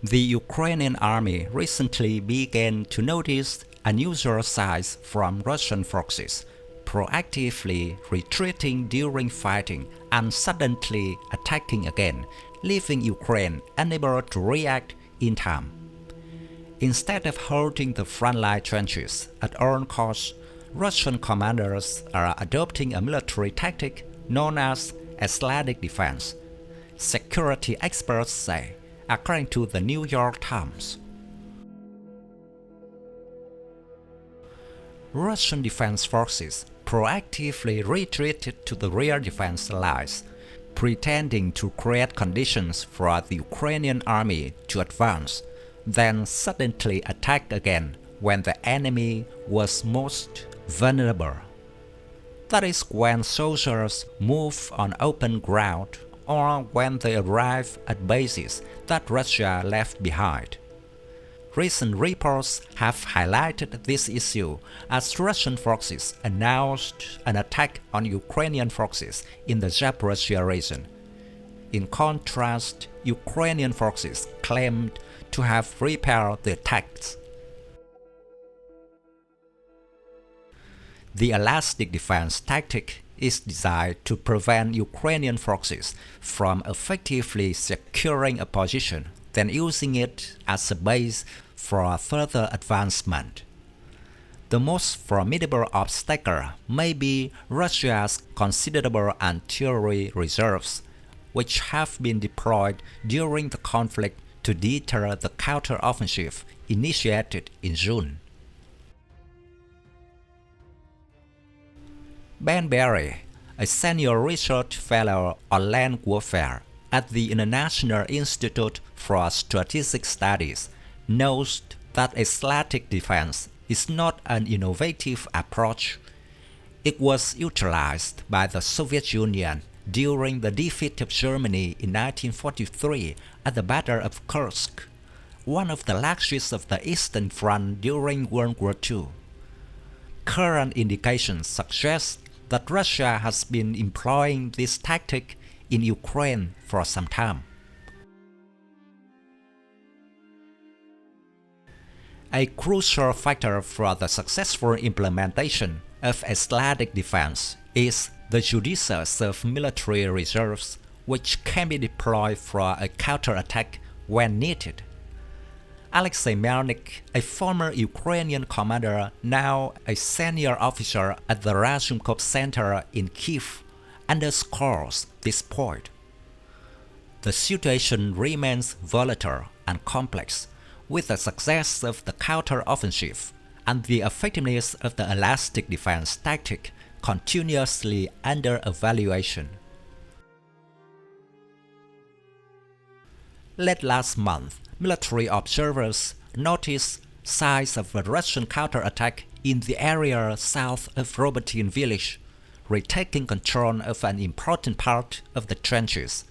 The Ukrainian army recently began to notice unusual signs from Russian forces, proactively retreating during fighting and suddenly attacking again, leaving Ukraine unable to react in time. Instead of holding the frontline trenches at all costs, Russian commanders are adopting a military tactic known as athletic defense, security experts say, according to the New York Times. Russian defense forces proactively retreated to the rear defense lines, pretending to create conditions for the Ukrainian army to advance, then suddenly attack again when the enemy was most vulnerable. That is when soldiers move on open ground or when they arrive at bases that Russia left behind. Recent reports have highlighted this issue as Russian forces announced an attack on Ukrainian forces in the Zaporizhia region. In contrast, Ukrainian forces claimed to have repelled the attacks. The elastic defense tactic is designed to prevent Ukrainian forces from effectively securing a position, then using it as a base for further advancement. The most formidable obstacle may be Russia's considerable artillery reserves, which have been deployed during the conflict to deter the counter-offensive initiated in June. Ben Berry, a senior research fellow on land warfare at the International Institute for Strategic Studies, notes that athletic defense is not an innovative approach. It was utilized by the Soviet Union during the defeat of Germany in 1943 at the Battle of Kursk, one of the largest of the Eastern Front during World War II. Current indications suggest that Russia has been employing this tactic in Ukraine for some time. A crucial factor for the successful implementation of athletic defense is the judicious of military reserves, which can be deployed for a counterattack when needed. Alexei Melnik, a former Ukrainian commander, now a senior officer at the Razumkov Center in Kyiv, underscores this point. The situation remains volatile and complex, with the success of the counter-offensive and the effectiveness of the elastic defense tactic continuously under evaluation. Late last month, military observers noticed signs of a Russian counterattack in the area south of Robotyne village, retaking control of an important part of the trenches.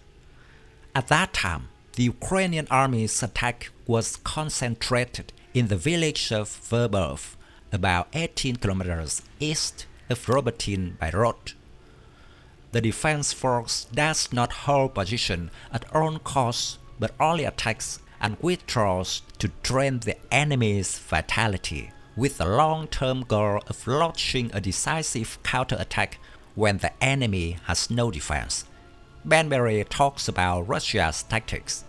At that time, the Ukrainian army's attack was concentrated in the village of Verbov, about 18 kilometers east of Robotyne by road. The defense force does not hold position at all costs, but only attacks and withdraws to drain the enemy's vitality, with the long-term goal of launching a decisive counterattack when the enemy has no defense. Banbury talks about Russia's tactics.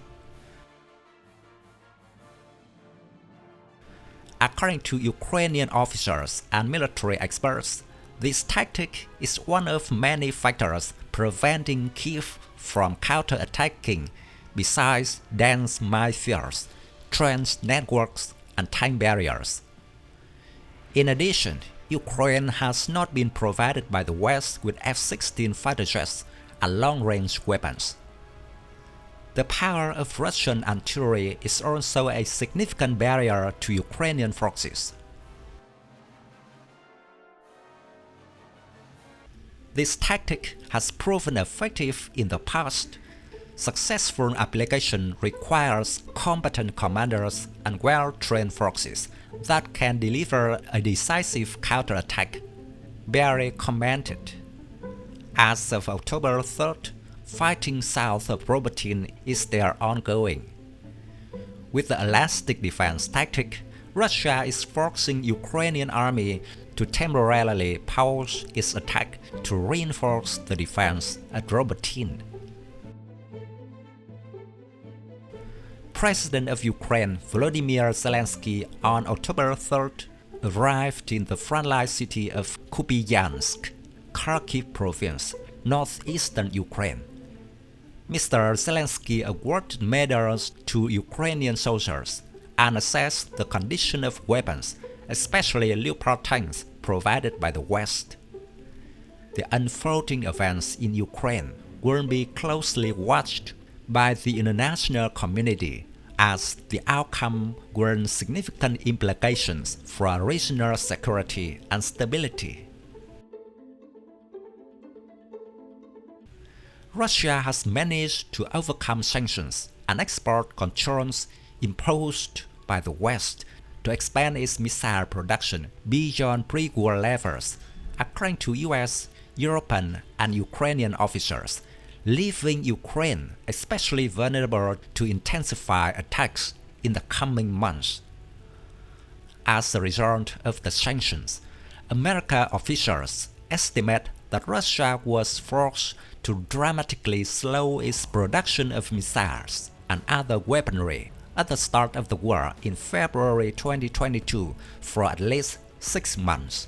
According to Ukrainian officers and military experts, this tactic is one of many factors preventing Kyiv from counterattacking, besides dense minefields, trench networks, and time barriers. In addition, Ukraine has not been provided by the West with F-16 fighter jets and long-range weapons. The power of Russian artillery is also a significant barrier to Ukrainian forces. This tactic has proven effective in the past. Successful application requires competent commanders and well-trained forces that can deliver a decisive counterattack, Berry commented. As of October 3rd, fighting south of Robotyne is still ongoing. With the elastic defense tactic, Russia is forcing Ukrainian army to temporarily pause its attack to reinforce the defense at Robotyne. President of Ukraine Volodymyr Zelensky on October 3rd arrived in the frontline city of Kupiansk, Kharkiv province, northeastern Ukraine. Mr. Zelensky awarded medals to Ukrainian soldiers and assessed the condition of weapons, especially Leopard tanks provided by the West. The unfolding events in Ukraine will be closely watched by the international community, as the outcome will have significant implications for regional security and stability. Russia has managed to overcome sanctions and export controls imposed by the West to expand its missile production beyond pre-war levels, according to US, European, and Ukrainian officers, leaving Ukraine especially vulnerable to intensify attacks in the coming months. As a result of the sanctions, American officials estimate that Russia was forced to dramatically slow its production of missiles and other weaponry at the start of the war in February 2022 for at least 6 months.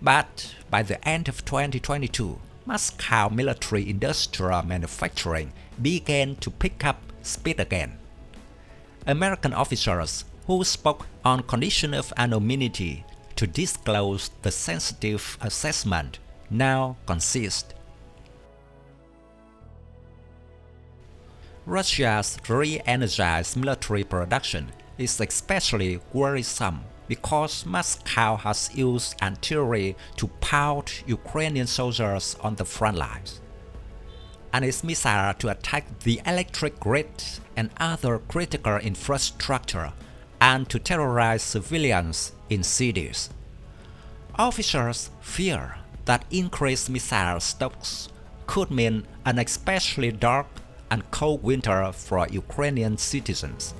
But by the end of 2022, Moscow military-industrial manufacturing began to pick up speed again. American officials who spoke on condition of anonymity to disclose the sensitive assessment now consist. Russia's re-energized military production is especially worrisome because Moscow has used artillery to pound Ukrainian soldiers on the front lines, and its missiles to attack the electric grid and other critical infrastructure, and to terrorize civilians in cities. Officials fear that increased missile stocks could mean an especially dark and cold winter for Ukrainian citizens.